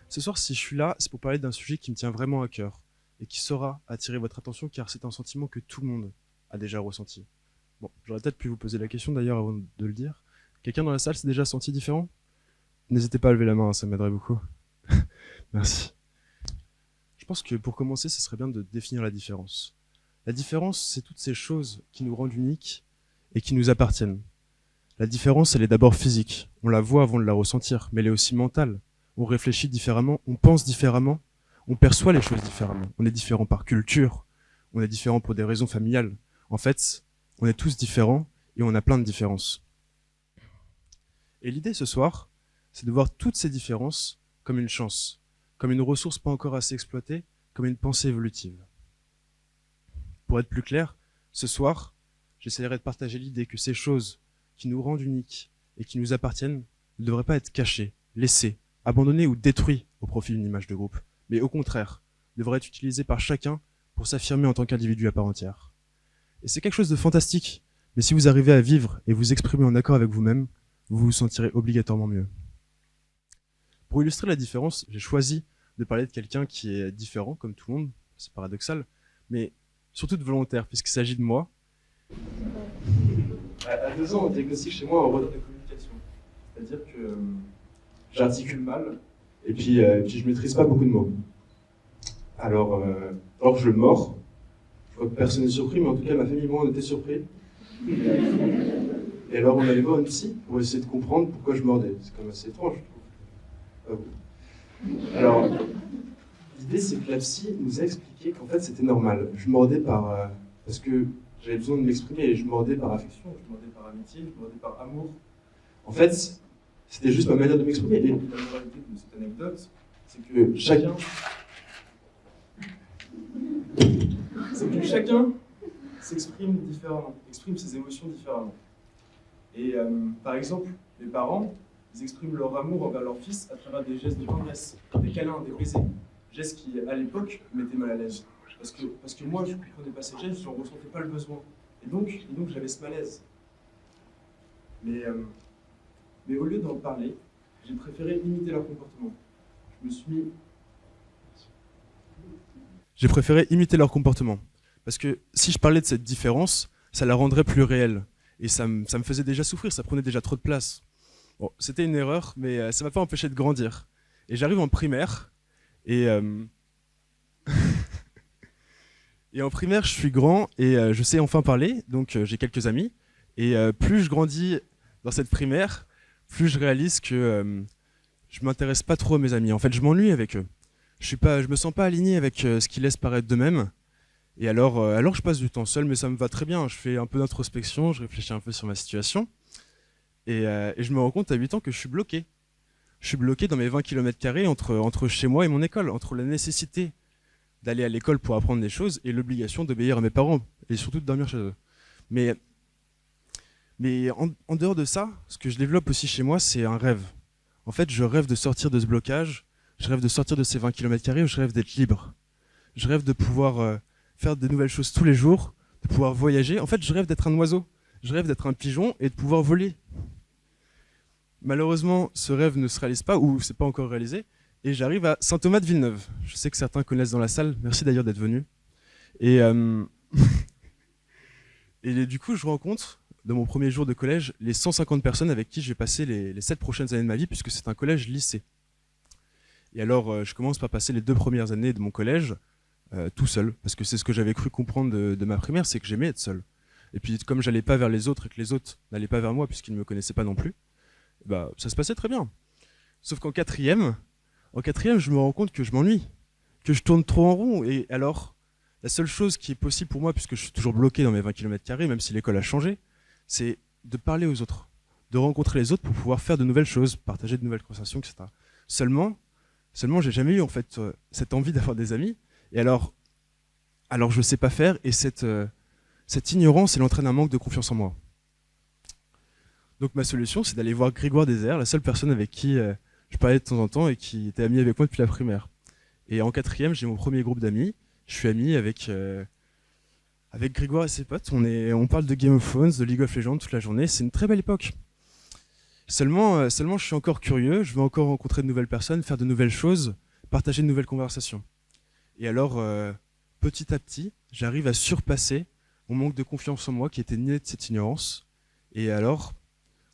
Ce soir, si je suis là, c'est pour parler d'un sujet qui me tient vraiment à cœur et qui saura attirer votre attention car c'est un sentiment que tout le monde a déjà ressenti. Bon, j'aurais peut-être pu vous poser la question d'ailleurs avant de le dire. Quelqu'un dans la salle s'est déjà senti différent? N'hésitez pas à lever la main, ça m'aiderait beaucoup. Merci. Je pense que pour commencer, ce serait bien de définir la différence. La différence, c'est toutes ces choses qui nous rendent uniques et qui nous appartiennent. La différence, elle est d'abord physique. On la voit avant de la ressentir, mais elle est aussi mentale. On réfléchit différemment, on pense différemment, on perçoit les choses différemment. On est différent par culture, on est différent pour des raisons familiales. En fait, on est tous différents et on a plein de différences. Et l'idée ce soir, c'est de voir toutes ces différences comme une chance, comme une ressource pas encore assez exploitée, comme une pensée évolutive. Pour être plus clair, ce soir, j'essaierai de partager l'idée que ces choses qui nous rendent uniques et qui nous appartiennent ne devraient pas être cachées, laissées, abandonnées ou détruites au profit d'une image de groupe, mais au contraire, devraient être utilisées par chacun pour s'affirmer en tant qu'individu à part entière. Et c'est quelque chose de fantastique, mais si vous arrivez à vivre et vous exprimer en accord avec vous-même, vous vous sentirez obligatoirement mieux. Pour illustrer la différence, j'ai choisi de parler de quelqu'un qui est différent, comme tout le monde, c'est paradoxal, mais surtout de volontaire, puisqu'il s'agit de moi. À 2 ans, on diagnostique chez moi un retard de communication. C'est-à-dire que j'articule mal, et puis je maîtrise pas beaucoup de mots. Alors je le mords. Je crois que personne n'est surpris, mais en tout cas, ma famille et moi, on était surpris. Et alors, on allait voir une psy pour essayer de comprendre pourquoi je mordais. C'est quand même assez étrange, je trouve. Alors, l'idée, c'est que la psy nous a expliqué qu'en fait, c'était normal. Je mordais parce que j'avais besoin de m'exprimer, et je mordais par affection, je mordais par amitié, je mordais par amour. En fait, c'était juste ma manière de m'exprimer. Et la moralité de cette anecdote, c'est que chacun s'exprime différemment, exprime ses émotions différemment. Et par exemple, les parents, ils expriment leur amour envers leur fils à travers des gestes de tendresse, des câlins, des baisers. Gestes qui, à l'époque, me mettaient mal à l'aise. Parce que moi, je ne comprenais pas ces gestes, je n'en ressentais pas le besoin. Et donc j'avais ce malaise. Mais au lieu d'en parler, j'ai préféré imiter leur comportement. J'ai préféré imiter leur comportement. Parce que si je parlais de cette différence, ça la rendrait plus réelle. Et ça me faisait déjà souffrir, ça prenait déjà trop de place. Bon, c'était une erreur, mais ça m'a pas empêché de grandir. Et j'arrive en primaire, et en primaire, je suis grand, et je sais enfin parler, donc j'ai quelques amis. Et plus je grandis dans cette primaire, plus je réalise que je m'intéresse pas trop à mes amis. En fait, je m'ennuie avec eux. Je me sens pas aligné avec ce qu'ils laissent paraître d'eux-mêmes. Et alors je passe du temps seul, mais ça me va très bien. Je fais un peu d'introspection, je réfléchis un peu sur ma situation. Et je me rends compte à 8 ans que je suis bloqué. Je suis bloqué dans mes 20 km² entre chez moi et mon école, entre la nécessité d'aller à l'école pour apprendre des choses et l'obligation d'obéir à mes parents, et surtout de dormir chez eux. Mais en dehors de ça, ce que je développe aussi chez moi, c'est un rêve. En fait, je rêve de sortir de ce blocage, je rêve de sortir de ces 20 km², je rêve d'être libre. Je rêve de pouvoir faire de nouvelles choses tous les jours, de pouvoir voyager. En fait, je rêve d'être un oiseau, je rêve d'être un pigeon et de pouvoir voler. Malheureusement, ce rêve ne se réalise pas, ou c'est pas encore réalisé, et j'arrive à Saint-Thomas-de-Villeneuve. Je sais que certains connaissent dans la salle, merci d'ailleurs d'être venus. Et du coup, je rencontre, dans mon premier jour de collège, les 150 personnes avec qui je vais passer les 7 prochaines années de ma vie, puisque c'est un collège-lycée. Et alors, je commence par passer les 2 premières années de mon collège tout seul, parce que c'est ce que j'avais cru comprendre de ma primaire, c'est que j'aimais être seul. Et puis, comme j'allais pas vers les autres et que les autres n'allaient pas vers moi, puisqu'ils ne me connaissaient pas non plus, bah, ça se passait très bien. Sauf qu'en quatrième, je me rends compte que je m'ennuie, que je tourne trop en rond. Et alors, la seule chose qui est possible pour moi, puisque je suis toujours bloqué dans mes 20 km², même si l'école a changé, c'est de parler aux autres, de rencontrer les autres pour pouvoir faire de nouvelles choses, partager de nouvelles conversations, etc. Seulement, j'ai jamais eu en fait cette envie d'avoir des amis. Et alors je sais pas faire, et cette ignorance, elle entraîne un manque de confiance en moi. Donc ma solution, c'est d'aller voir Grégoire Désert, la seule personne avec qui je parlais de temps en temps et qui était ami avec moi depuis la primaire. Et en quatrième, j'ai mon premier groupe d'amis. Je suis ami avec Avec Grégoire et ses potes, on parle de Game of Thrones, de League of Legends toute la journée. C'est une très belle époque. Seulement, je suis encore curieux. Je veux encore rencontrer de nouvelles personnes, faire de nouvelles choses, partager de nouvelles conversations. Et alors, petit à petit, j'arrive à surpasser mon manque de confiance en moi qui était né de cette ignorance. Et alors,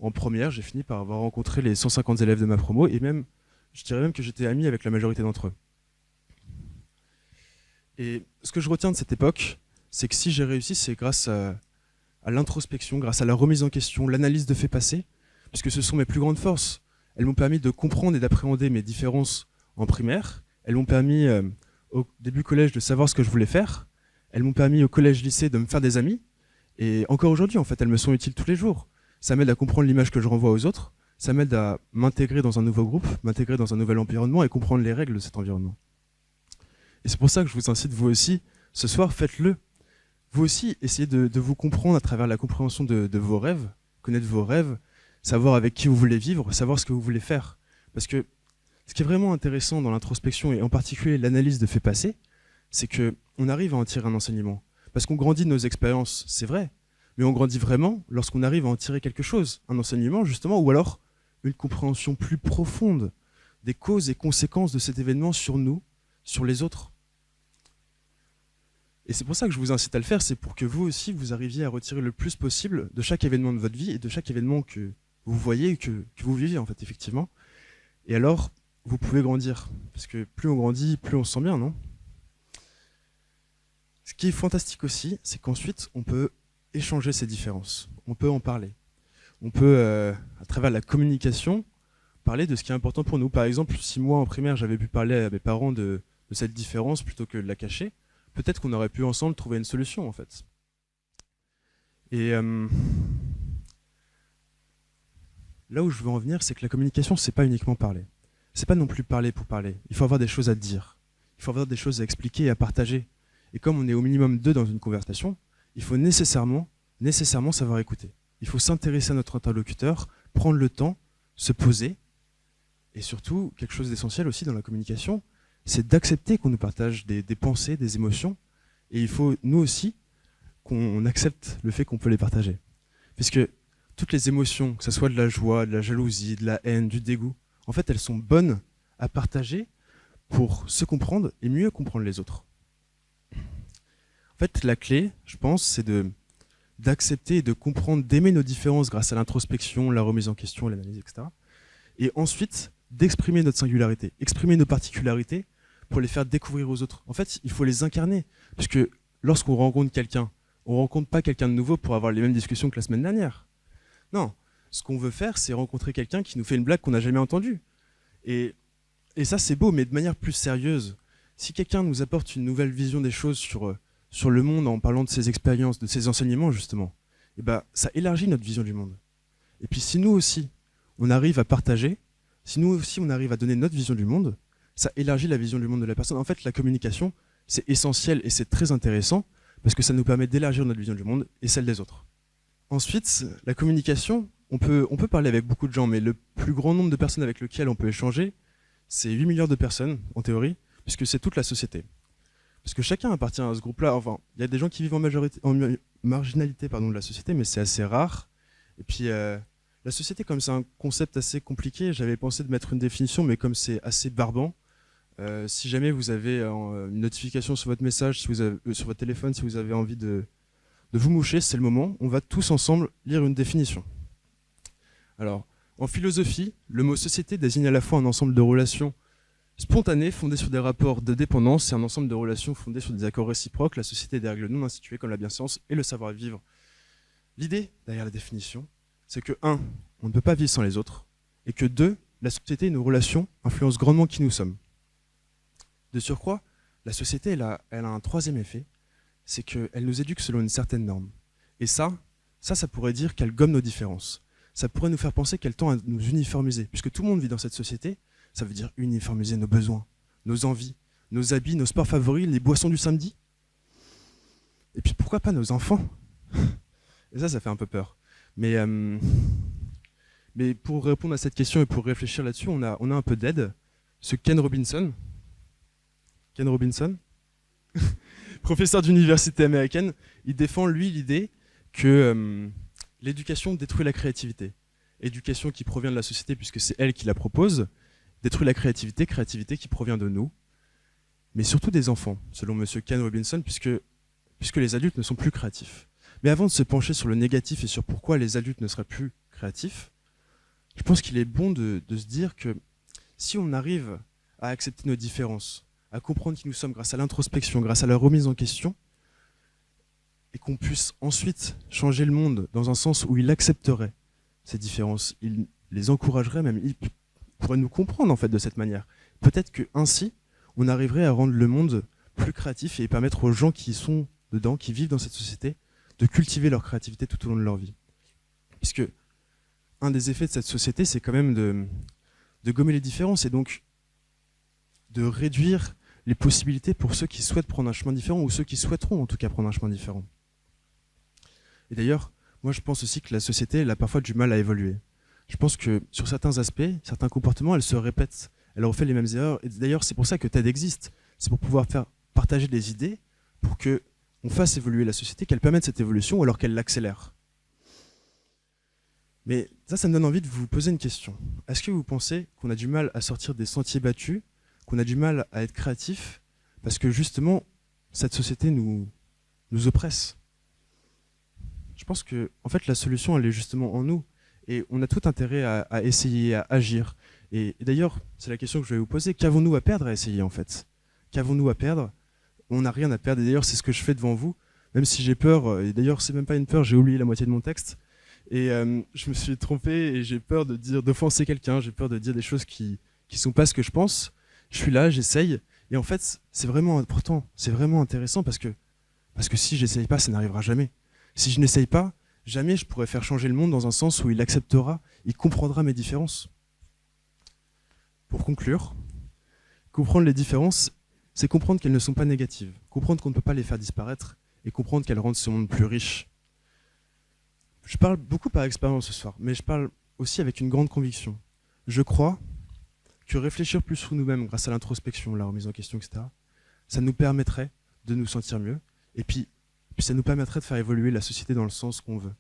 en première, j'ai fini par avoir rencontré les 150 élèves de ma promo et même, je dirais même que j'étais ami avec la majorité d'entre eux. Et ce que je retiens de cette époque, c'est que si j'ai réussi, c'est grâce à l'introspection, grâce à la remise en question, l'analyse de faits passés, puisque ce sont mes plus grandes forces. Elles m'ont permis de comprendre et d'appréhender mes différences en primaire. Elles m'ont permis, au début collège, de savoir ce que je voulais faire. Elles m'ont permis au collège-lycée de me faire des amis. Et encore aujourd'hui, en fait, elles me sont utiles tous les jours. Ça m'aide à comprendre l'image que je renvoie aux autres. Ça m'aide à m'intégrer dans un nouveau groupe, m'intégrer dans un nouvel environnement et comprendre les règles de cet environnement. Et c'est pour ça que je vous incite, vous aussi, ce soir, faites-le. Vous aussi, essayez de vous comprendre à travers la compréhension de vos rêves, connaître vos rêves, savoir avec qui vous voulez vivre, savoir ce que vous voulez faire. Parce que ce qui est vraiment intéressant dans l'introspection, et en particulier l'analyse de faits passés, c'est qu'on arrive à en tirer un enseignement. Parce qu'on grandit de nos expériences, c'est vrai, mais on grandit vraiment lorsqu'on arrive à en tirer quelque chose, un enseignement justement, ou alors une compréhension plus profonde des causes et conséquences de cet événement sur nous, sur les autres. Et c'est pour ça que je vous incite à le faire, c'est pour que vous aussi, vous arriviez à retirer le plus possible de chaque événement de votre vie et de chaque événement que vous voyez, que vous vivez en fait, effectivement. Et alors, vous pouvez grandir. Parce que plus on grandit, plus on se sent bien, non ? Ce qui est fantastique aussi, c'est qu'ensuite, on peut échanger ces différences. On peut en parler. On peut, à travers la communication, parler de ce qui est important pour nous. Par exemple, si moi, en primaire, j'avais pu parler à mes parents de cette différence plutôt que de la cacher, peut-être qu'on aurait pu ensemble trouver une solution, en fait. Et là où je veux en venir, c'est que la communication, c'est pas uniquement parler. C'est pas non plus parler pour parler. Il faut avoir des choses à dire. Il faut avoir des choses à expliquer et à partager. Et comme on est au minimum deux dans une conversation, il faut nécessairement savoir écouter. Il faut s'intéresser à notre interlocuteur, prendre le temps, se poser. Et surtout, quelque chose d'essentiel aussi dans la communication, c'est d'accepter qu'on nous partage des pensées, des émotions. Et il faut, nous aussi, qu'on accepte le fait qu'on peut les partager. Puisque toutes les émotions, que ce soit de la joie, de la jalousie, de la haine, du dégoût, en fait, elles sont bonnes à partager pour se comprendre et mieux comprendre les autres. En fait, la clé, je pense, c'est d'accepter et de comprendre, d'aimer nos différences grâce à l'introspection, la remise en question, l'analyse, etc. Et ensuite, d'exprimer notre singularité, exprimer nos particularités pour les faire découvrir aux autres. En fait, il faut les incarner, puisque lorsqu'on rencontre quelqu'un, on ne rencontre pas quelqu'un de nouveau pour avoir les mêmes discussions que la semaine dernière. Non, ce qu'on veut faire, c'est rencontrer quelqu'un qui nous fait une blague qu'on n'a jamais entendue. Et ça, c'est beau, mais de manière plus sérieuse. Si quelqu'un nous apporte une nouvelle vision des choses sur le monde en parlant de ses expériences, de ses enseignements, justement, et ben, ça élargit notre vision du monde. Et puis si nous aussi, on arrive à partager, si nous aussi, on arrive à donner notre vision du monde, ça élargit la vision du monde de la personne. En fait, la communication, c'est essentiel et c'est très intéressant parce que ça nous permet d'élargir notre vision du monde et celle des autres. Ensuite, la communication, on peut parler avec beaucoup de gens, mais le plus grand nombre de personnes avec lesquelles on peut échanger, c'est 8 milliards de personnes, en théorie, puisque c'est toute la société. Parce que chacun appartient à ce groupe-là. Enfin, il y a des gens qui vivent en marginalité de la société, mais c'est assez rare. Et puis, la société, comme c'est un concept assez compliqué, j'avais pensé de mettre une définition, mais comme c'est assez barbant, si jamais vous avez une notification sur votre message, si vous avez, sur votre téléphone, si vous avez envie de vous moucher, c'est le moment. On va tous ensemble lire une définition. Alors, en philosophie, le mot société désigne à la fois un ensemble de relations spontanées fondées sur des rapports de dépendance et un ensemble de relations fondées sur des accords réciproques, la société des règles non instituées comme la bienséance et le savoir-vivre. L'idée derrière la définition, c'est que 1, on ne peut pas vivre sans les autres, et que 2, la société et nos relations influencent grandement qui nous sommes. De surcroît, la société, elle a un troisième effet, c'est qu'elle nous éduque selon une certaine norme. Et ça pourrait dire qu'elle gomme nos différences. Ça pourrait nous faire penser qu'elle tend à nous uniformiser, puisque tout le monde vit dans cette société, ça veut dire uniformiser nos besoins, nos envies, nos habits, nos sports favoris, les boissons du samedi. Et puis pourquoi pas nos enfants? Et ça fait un peu peur. Mais pour répondre à cette question et pour réfléchir là-dessus, on a un peu d'aide. Ce Ken Robinson professeur d'université américaine, il défend, lui, l'idée que l'éducation détruit la créativité. Éducation qui provient de la société, puisque c'est elle qui la propose, détruit la créativité, créativité qui provient de nous, mais surtout des enfants, selon M. Ken Robinson, puisque les adultes ne sont plus créatifs. Mais avant de se pencher sur le négatif et sur pourquoi les adultes ne seraient plus créatifs, je pense qu'il est bon de se dire que si on arrive à accepter nos différences, à comprendre qui nous sommes grâce à l'introspection, grâce à la remise en question, et qu'on puisse ensuite changer le monde dans un sens où il accepterait ces différences, il les encouragerait, même il pourrait nous comprendre en fait de cette manière. Peut-être que ainsi, on arriverait à rendre le monde plus créatif et permettre aux gens qui sont dedans, qui vivent dans cette société, de cultiver leur créativité tout au long de leur vie. Puisque un des effets de cette société, c'est quand même de gommer les différences et donc de réduire les possibilités pour ceux qui souhaitent prendre un chemin différent ou ceux qui souhaiteront en tout cas prendre un chemin différent. Et d'ailleurs, moi je pense aussi que la société elle a parfois du mal à évoluer. Je pense que sur certains aspects, certains comportements, elle se répète, elle refait les mêmes erreurs. Et d'ailleurs, c'est pour ça que TED existe. C'est pour pouvoir faire partager des idées pour qu'on fasse évoluer la société, qu'elle permette cette évolution ou alors qu'elle l'accélère. Mais ça me donne envie de vous poser une question. Est-ce que vous pensez qu'on a du mal à sortir des sentiers battus, qu'on a du mal à être créatif, parce que justement, cette société nous oppresse? Je pense que en fait, la solution, elle est justement en nous. Et on a tout intérêt à essayer, à agir. Et d'ailleurs, c'est la question que je vais vous poser. Qu'avons-nous à perdre à essayer, en fait? Qu'avons-nous à perdre? On n'a rien à perdre. Et d'ailleurs, c'est ce que je fais devant vous, même si j'ai peur. Et d'ailleurs, c'est même pas une peur, j'ai oublié la moitié de mon texte. Et je me suis trompé et j'ai peur d'offenser quelqu'un. J'ai peur de dire des choses qui sont pas ce que je pense. Je suis là, j'essaye. Et en fait, c'est vraiment important. C'est vraiment intéressant parce que si j'essaye pas, ça n'arrivera jamais. Si je n'essaye pas, jamais je pourrais faire changer le monde dans un sens où il acceptera, il comprendra mes différences. Pour conclure, comprendre les différences, c'est comprendre qu'elles ne sont pas négatives, comprendre qu'on ne peut pas les faire disparaître et comprendre qu'elles rendent ce monde plus riche. Je parle beaucoup par expérience ce soir, mais je parle aussi avec une grande conviction. Je crois que réfléchir plus sur nous-mêmes grâce à l'introspection, la remise en question, etc., ça nous permettrait de nous sentir mieux et puis ça nous permettrait de faire évoluer la société dans le sens qu'on veut.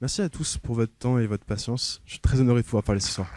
Merci à tous pour votre temps et votre patience. Je suis très honoré de pouvoir parler ce soir.